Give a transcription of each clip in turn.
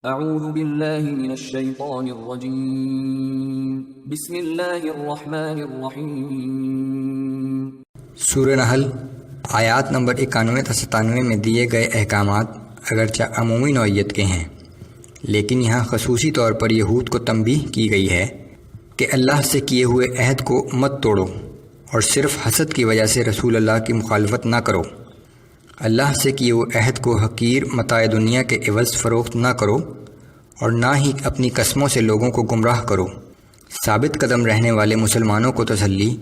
اعوذ باللہ من الشیطان الرجیم بسم اللہ الرحمن الرحیم۔ سورہ نحل آیات نمبر 91 تا 97 میں دیے گئے احکامات اگرچہ عمومی نوعیت کے ہیں، لیکن یہاں خصوصی طور پر یہود کو تنبیہ کی گئی ہے کہ اللہ سے کیے ہوئے عہد کو مت توڑو اور صرف حسد کی وجہ سے رسول اللہ کی مخالفت نہ کرو۔ اللہ سے کیے ہوئے عہد کو حقیر متاع دنیا کے عوض فروخت نہ کرو اور نہ ہی اپنی قسموں سے لوگوں کو گمراہ کرو۔ ثابت قدم رہنے والے مسلمانوں کو تسلی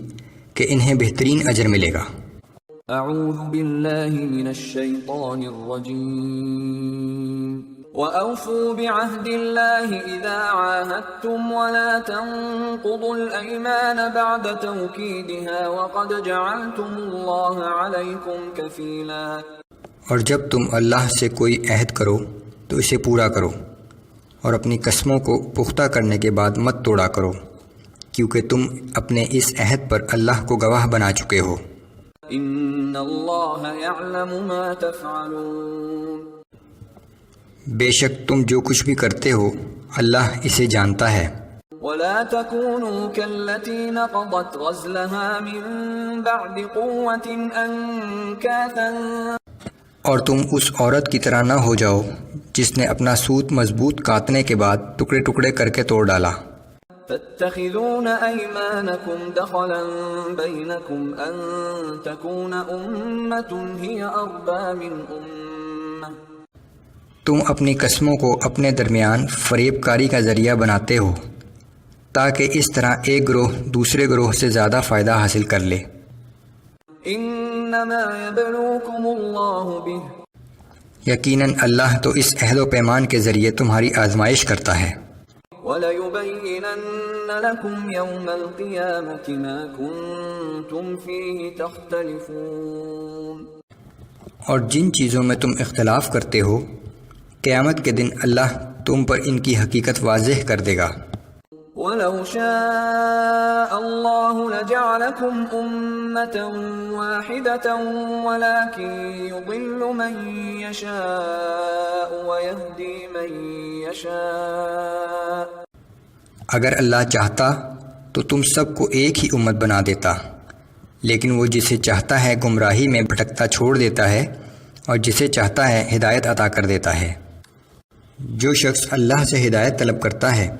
کہ انہیں بہترین اجر ملے گا۔ اعوذ باللہ من الشیطان الرجیم۔ وَأَوْفُوا بِعَهْدِ اللَّهِ إِذَا عَاهَدتُّمْ وَلَا تَنقُضُوا الْأَيْمَانَ بَعْدَ تَوْكِيدِهَا وَقَدْ جَعَلْتُمُ اللَّهَ عَلَيْكُمْ كَفِيلًا۔ اور جب تم اللہ سے کوئی عہد کرو تو اسے پورا کرو اور اپنی قسموں کو پختہ کرنے کے بعد مت توڑا کرو، کیونکہ تم اپنے اس عہد پر اللہ کو گواہ بنا چکے ہو۔ إِنَّ اللَّهَ يَعْلَمُ مَا تَفْعَلُونَ۔ بے شک تم جو کچھ بھی کرتے ہو اللہ اسے جانتا ہے۔ وَلَا تَكُونُوا كَالَّتِي نَقَضَتْ غَزْلَهَا مِن بَعْدِ قُوَّةٍ أَنكَاثًا۔ اور تم اس عورت کی طرح نہ ہو جاؤ جس نے اپنا سوت مضبوط کاٹنے کے بعد ٹکڑے ٹکڑے کر کے توڑ ڈالا۔ تَتَّخِذُونَ أَيْمَانَكُمْ دَخَلًا بَيْنَكُمْ أَن تَكُونَ أُمَّةٌ هِيَ أَرْبَىٰ مِنْ أُمَّةٍ۔ تم اپنی قسموں کو اپنے درمیان فریب کاری کا ذریعہ بناتے ہو تاکہ اس طرح ایک گروہ دوسرے گروہ سے زیادہ فائدہ حاصل کر لے۔ انما یبلوکم اللہ بہ۔ یقیناً اللہ تو اس عہد و پیمان کے ذریعے تمہاری آزمائش کرتا ہے۔ وَلَيُبَيِّنَنَّ لَكُمْ يَوْمَ الْقِيَامَةِ مَا كُنتُمْ فِيهِ تَخْتَلِفُونَ۔ اور جن چیزوں میں تم اختلاف کرتے ہو قیامت کے دن اللہ تم پر ان کی حقیقت واضح کر دے گا۔ وَلَوْ شَاءَ اللَّهُ لَجَعَلَكُمْ أُمَّةً وَاحِدَةً وَلَكِنْ يُضِلُّ مَن يَشَاءُ وَيَهْدِي مَن يَشَاءُ۔ اگر اللہ چاہتا تو تم سب کو ایک ہی امت بنا دیتا، لیکن وہ جسے چاہتا ہے گمراہی میں بھٹکتا چھوڑ دیتا ہے اور جسے چاہتا ہے ہدایت عطا کر دیتا ہے۔ جو شخص اللہ سے ہدایت طلب کرتا ہے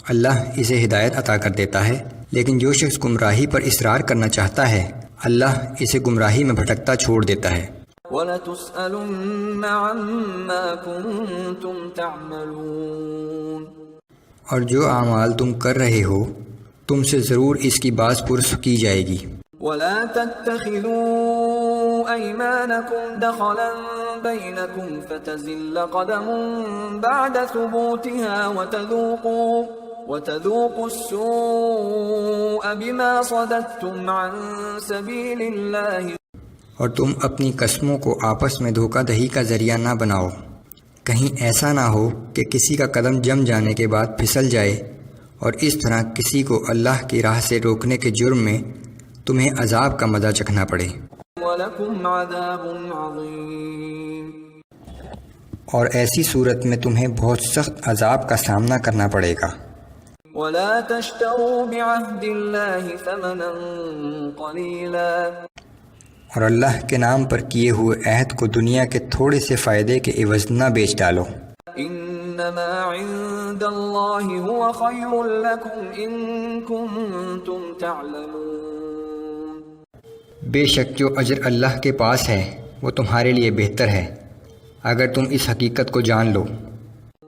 اللہ اسے ہدایت عطا کر دیتا ہے، لیکن جو شخص گمراہی پر اصرار کرنا چاہتا ہے اللہ اسے گمراہی میں بھٹکتا چھوڑ دیتا ہے۔ وَلَتُسْأَلُنَّ عَمَّا كُنتُمْ تَعْمَلُونَ۔ اور جو اعمال تم کر رہے ہو تم سے ضرور اس کی باز پرس کی جائے گی۔ وَلَا تَتَّخِذُوا أَيْمَانَكُمْ دَخَلًا بَيْنَكُمْ فَتَزِلَّ قَدَمٌ بَعْدَ ثُبُوتِهَا وَتَذُوقُوا السُّوءَ بِمَا صَدَدتُّمْ عَن سَبِيلِ اللَّهِ۔ اور تم اپنی قسموں کو آپس میں دھوکہ دہی کا ذریعہ نہ بناؤ، کہیں ایسا نہ ہو کہ کسی کا قدم جم جانے کے بعد پھسل جائے اور اس طرح کسی کو اللہ کی راہ سے روکنے کے جرم میں تمہیں عذاب کا مزہ چکھنا پڑے۔ وَلَكُمْ عَذَابٌ عَظِيمٌ۔ اور ایسی صورت میں تمہیں بہت سخت عذاب کا سامنا کرنا پڑے گا۔ وَلَا تَشْتَرُوا بِعَهْدِ اللَّهِ ثَمَنًا قَلِيلًا۔ اور اللہ کے نام پر کیے ہوئے عہد کو دنیا کے تھوڑے سے فائدے کے عوض نہ بیچ ڈالو۔ انما عند اللہ هو خیر لکم ان کنتم تعلمون۔ بے شک جو اجر اللہ کے پاس ہے وہ تمہارے لیے بہتر ہے اگر تم اس حقیقت کو جان لو۔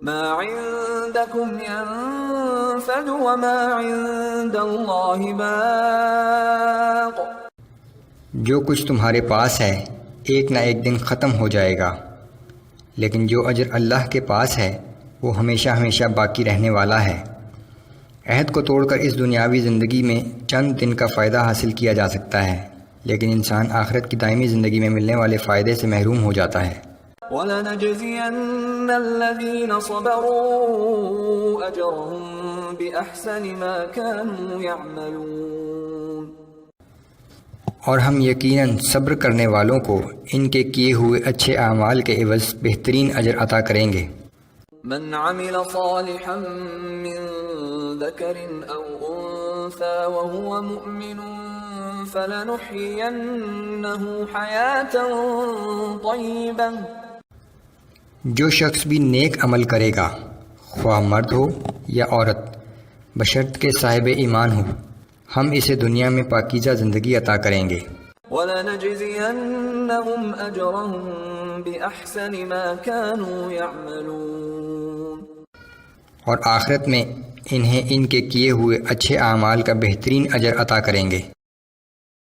ما عندکم ينفد وما عند اللہ باق۔ جو کچھ تمہارے پاس ہے ایک نہ ایک دن ختم ہو جائے گا، لیکن جو اجر اللہ کے پاس ہے وہ ہمیشہ ہمیشہ باقی رہنے والا ہے۔ عہد کو توڑ کر اس دنیاوی زندگی میں چند دن کا فائدہ حاصل کیا جا سکتا ہے، لیکن انسان آخرت کی دائمی زندگی میں ملنے والے فائدے سے محروم ہو جاتا ہے۔ وَلَنَجْزِيَنَّ الَّذِينَ صَبَرُوا أَجْرَهُمْ بِأَحْسَنِ مَا كَانُوا يَعْمَلُونَ۔ اور ہم یقیناً صبر کرنے والوں کو ان کے کیے ہوئے اچھے اعمال کے عوض بہترین اجر عطا کریں گے۔ من عمل صالحا من ذكر أو أنثى وهو مؤمن فلنحيينه حياة طيبة جو شخص بھی نیک عمل کرے گا خواہ مرد ہو یا عورت بشرط کہ صاحب ایمان ہو ہم اسے دنیا میں پاکیزہ زندگی عطا کریں گے وَلَنَجْزِيَنَّهُمْ أَجْرَهُمْ بِأَحْسَنِ مَا كَانُوا يَعْمَلُونَ اور آخرت میں انہیں ان کے کیے ہوئے اچھے اعمال کا بہترین اجر عطا کریں گے۔